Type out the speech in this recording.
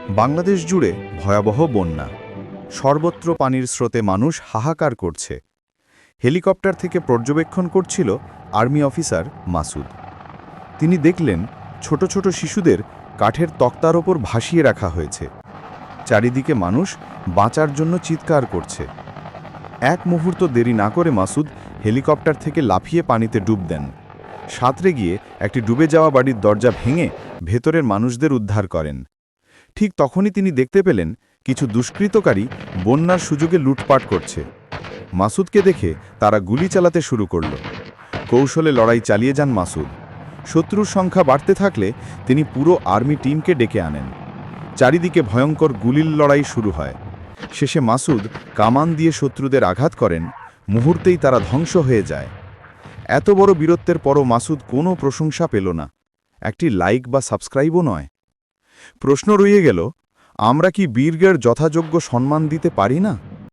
বাংলাদেশ জুড়ে ভয়াবহ বন্যা। সর্বত্র পানির স্রোতে মানুষ হাহাকার করছে। হেলিকপ্টার থেকে পর্যবেক্ষণ করছিল আর্মি অফিসার মাসুদ। তিনি দেখলেন ছোট ছোট শিশুদের কাঠের তক্তার ওপর ভাসিয়ে রাখা হয়েছে। চারিদিকে মানুষ বাঁচার জন্য চিৎকার করছে। এক মুহূর্ত দেরি না করে মাসুদ হেলিকপ্টার থেকে লাফিয়ে পানিতে ডুব দেন। সাঁতরে গিয়ে একটি ডুবে যাওয়া বাড়ির দরজা ভেঙে ভেতরের মানুষদের উদ্ধার করেন। ঠিক তখনই তিনি দেখতে পেলেন কিছু দুষ্কৃতকারী বন্যার সুযোগে লুটপাট করছে। মাসুদকে দেখে তারা গুলি চালাতে শুরু করল। কৌশলে লড়াই চালিয়ে যান মাসুদ। শত্রুর সংখ্যা বাড়তে থাকলে তিনি পুরো আর্মি টিমকে ডেকে আনেন। চারিদিকে ভয়ঙ্কর গুলির লড়াই শুরু হয়। শেষে মাসুদ কামান দিয়ে শত্রুদের আঘাত করেন। মুহূর্তেই তারা ধ্বংস হয়ে যায়। এত বড় বীরত্বের পরও মাসুদ কোনো প্রশংসা পেল না, একটি লাইক বা সাবস্ক্রাইবও নয়। প্রশ্ন রয়ে গেল, আমরা কি বীরদের যথাযোগ্য সম্মান দিতে পারি না?